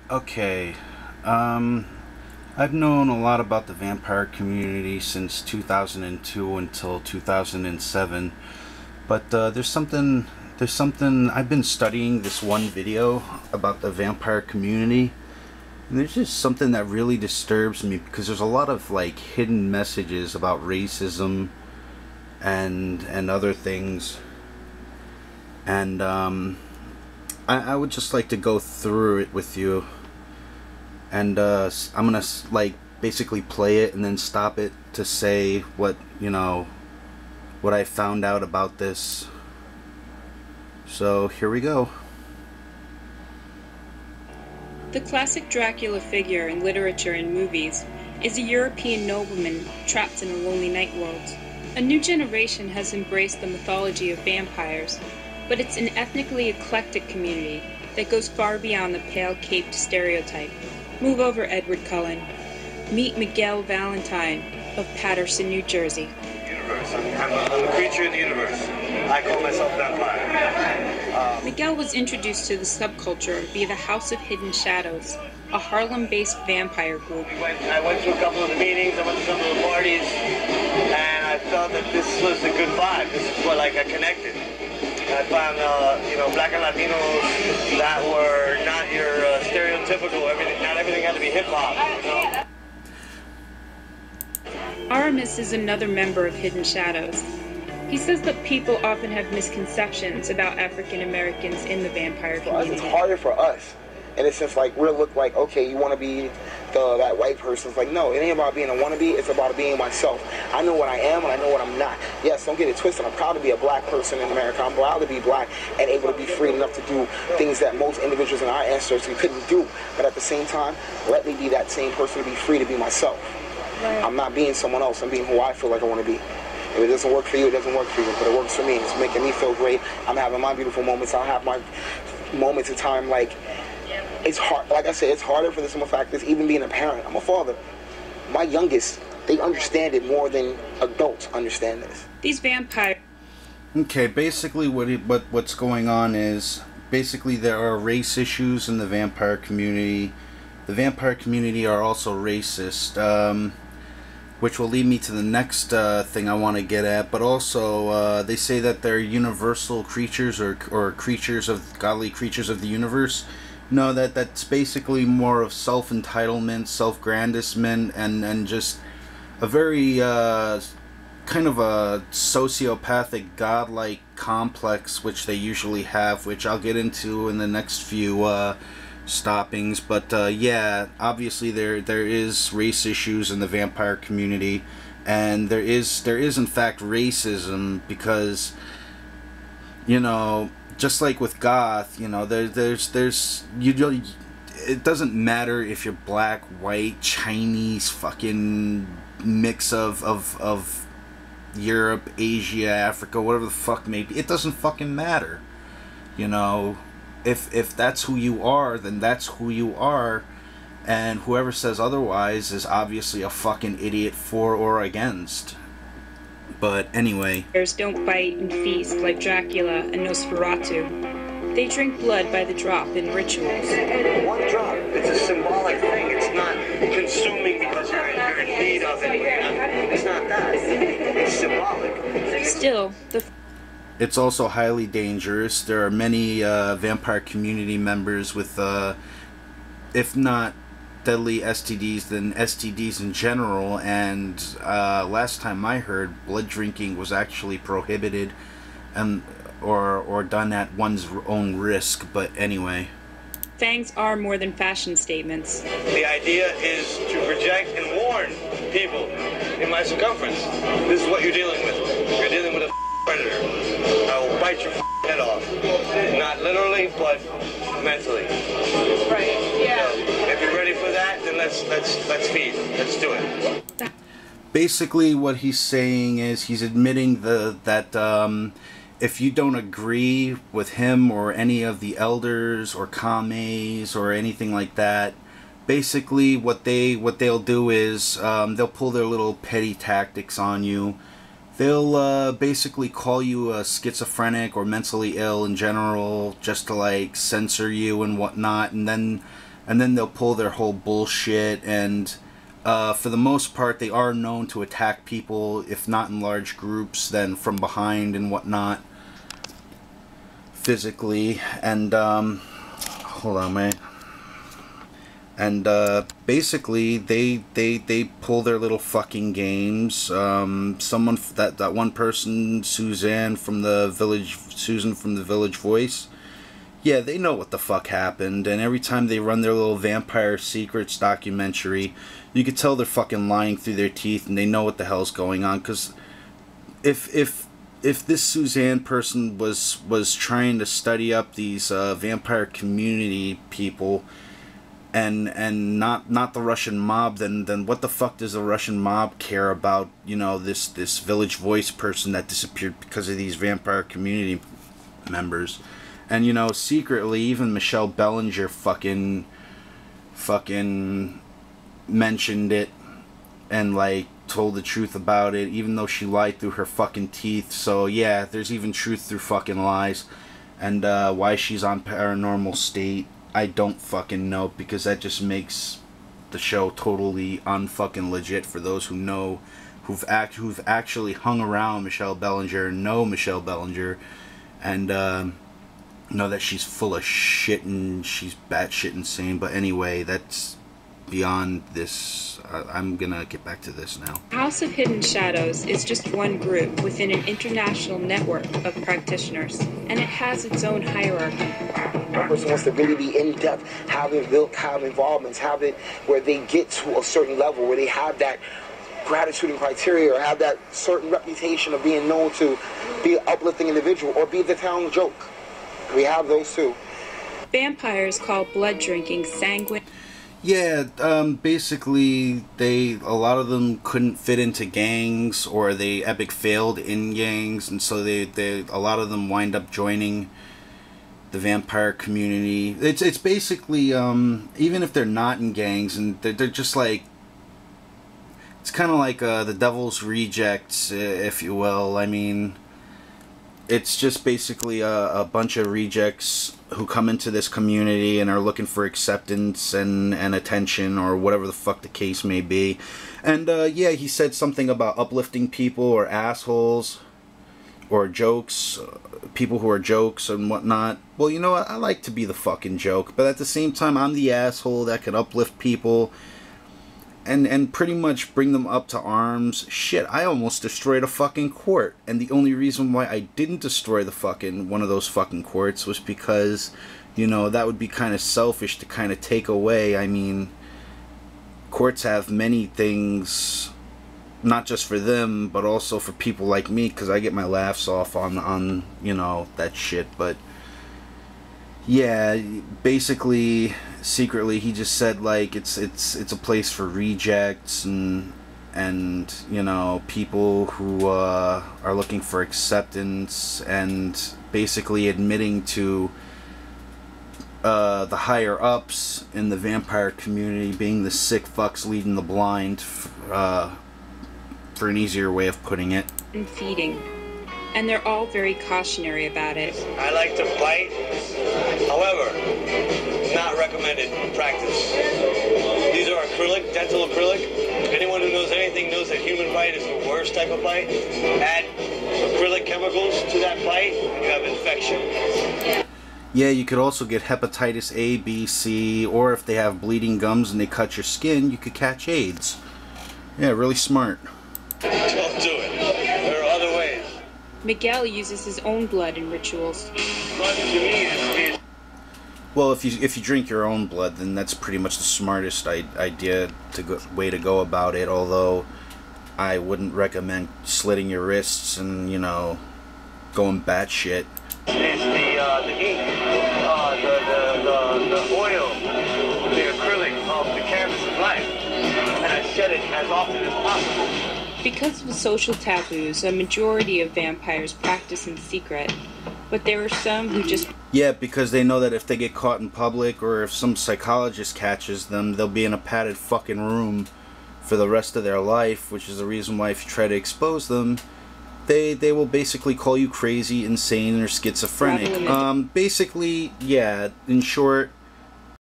Okay. Um, I've known a lot about the vampire community since 2002 until 2007, but there's something I've been studying this one video about the vampire community, and there's just something that really disturbs me because there's a lot of like hidden messages about racism and other things, and I would just like to go through it with you. And I'm gonna like basically play it and then stop it to say what I found out about this. So here we go. The classic Dracula figure in literature and movies is a European nobleman trapped in a lonely night world. A new generation has embraced the mythology of vampires, but it's an ethnically eclectic community that goes far beyond the pale-caped stereotype. Move over, Edward Cullen. Meet Miguel Valentine of Paterson, New Jersey. Universe. I'm a creature in the universe. I call myself vampire. Miguel was introduced to the subculture via the House of Hidden Shadows, a Harlem-based vampire group. I went to a couple of the meetings, I went to some of the parties, and I felt that this was a good vibe. This is what I connected. I found, black and Latinos that were not your stereotypical, not everything had to be hip-hop, Aramis is another member of Hidden Shadows. He says that people often have misconceptions about African Americans in the vampire community. It's harder for us. In a sense, like, we'll look like, okay, you want to be that white person. It's like, no, it ain't about being a wannabe, it's about being myself. I know what I am and I know what I'm not. Yes, don't get it twisted. I'm proud to be a black person in America. I'm proud to be black and able to be free enough to do things that most individuals in our ancestors couldn't do. But at the same time, let me be that same person to be free to be myself. Right. I'm not being someone else. I'm being who I feel like I want to be. If it doesn't work for you, it doesn't work for you. But it works for me. It's making me feel great. I'm having my beautiful moments. I'll have my moments of time. Like, it's hard. Like I said, it's harder for the simple fact is even being a parent. I'm a father. My youngest, they understand it more than adults understand this. These vampires. Okay, basically what's going on is basically there are race issues in the vampire community. The vampire community are also racist, which will lead me to the next thing I want to get at. But also, they say that they're universal creatures or creatures of godly creatures of the universe. No, that's basically more of self-entitlement, self-grandisement, and just a very kind of a sociopathic, godlike complex, which they usually have, which I'll get into in the next few stoppings. But yeah, obviously there is race issues in the vampire community, and there is in fact racism because, just like with goth, there's it doesn't matter if you're black, white, Chinese, fucking mix of Europe, Asia, Africa, whatever the fuck may be. It doesn't fucking matter. If that's who you are, then that's who you are, and whoever says otherwise is obviously a fucking idiot for or against. But anyway. Don't bite and feast like Dracula and Nosferatu. They drink blood by the drop in rituals. One drop. It's a symbolic thing. It's not consuming because you're in need of it. It's not that. It's symbolic. Still, it's also highly dangerous. There are many vampire community members with, if not deadly STDs, then STDs in general. And last time I heard, blood drinking was actually prohibited, and or done at one's own risk. But anyway. Fangs are more than fashion statements. The idea is to project and warn people in my circumference. This is what you're dealing with. You're dealing with a predator. I will bite your head off. Not literally, but mentally. Right. Yeah. So, if you're ready for that, then let's feed. Let's do it. Basically, what he's saying is he's admitting that if you don't agree with him or any of the elders or kames or anything like that, basically what they'll do is they'll pull their little petty tactics on you. They'll basically call you a schizophrenic or mentally ill in general, just to like censor you and whatnot, and then and then they'll pull their whole bullshit. And for the most part, they are known to attack people, if not in large groups, then from behind and whatnot, physically. And hold on, man. And basically, they pull their little fucking games. Someone, that one person, Susan from the Village Voice. Yeah, they know what the fuck happened, and every time they run their little Vampire Secrets documentary, you could tell they're fucking lying through their teeth, and they know what the hell's going on. Because if this Suzanne person was trying to study up these vampire community people, and not the Russian mob, then what the fuck does the Russian mob care about, you know, this Village Voice person that disappeared because of these vampire community members? And, you know, secretly, even Michelle Bellinger fucking mentioned it and, like, told the truth about it, even though she lied through her fucking teeth. So, yeah, there's even truth through fucking lies. And why she's on Paranormal State, I don't fucking know, because that just makes the show totally unfucking legit for those who know, who've actually hung around Michelle Bellinger, know Michelle Bellinger, and know that she's full of shit and she's batshit insane. But anyway, that's beyond this. I'm gonna get back to this now. House of Hidden Shadows is just one group within an international network of practitioners, and it has its own hierarchy. One person wants to really be in depth, have involvements, have it where they get to a certain level, where they have that gratitude and criteria, or have that certain reputation of being known to be an uplifting individual or be the town joke. We have those too. Vampires call blood drinking sanguine. Yeah, basically, a lot of them couldn't fit into gangs, or they epic failed in gangs, and so a lot of them wind up joining the vampire community. It's basically, even if they're not in gangs, and they're just like, it's kind of like the Devil's Rejects, if you will. I mean, it's just basically a bunch of rejects who come into this community and are looking for acceptance and attention, or whatever the fuck the case may be. And yeah, he said something about uplifting people, or assholes, or jokes, people who are jokes and whatnot. Well, you know what? I like to be the fucking joke, but at the same time, I'm the asshole that can uplift people and pretty much bring them up to arms. Shit, I almost destroyed a fucking court, and the only reason why I didn't destroy the fucking one of those fucking courts was because, you know, that would be kind of selfish to kind of take away. I mean, courts have many things, not just for them, but also for people like me, because I get my laughs off on you know, that shit. But yeah, basically, secretly, he just said, like, it's a place for rejects and you know, people who are looking for acceptance, and basically admitting to the higher ups in the vampire community being the sick fucks leading the blind, for an easier way of putting it. And feeding. And they're all very cautionary about it. I like to fight, however, not recommended in practice. These are acrylic, dental acrylic. Anyone who knows anything knows that human bite is the worst type of bite. Add acrylic chemicals to that bite, and you have infection. Yeah, you could also get hepatitis A, B, C, or if they have bleeding gums and they cut your skin, you could catch AIDS. Yeah, really smart. Don't do it. There are other ways. Miguel uses his own blood in rituals. Blood to me is... Well, if you drink your own blood, then that's pretty much the smartest way to go about it. Although I wouldn't recommend slitting your wrists and, you know, going batshit. It's the ink, the oil, the acrylic of the canvas of life, and I shed it as often as possible. Because of the social taboos, a majority of vampires practice in secret, but there are some who just... Yeah, because they know that if they get caught in public, or if some psychologist catches them, they'll be in a padded fucking room for the rest of their life, which is the reason why if you try to expose them, they will basically call you crazy, insane, or schizophrenic. Basically, yeah, in short,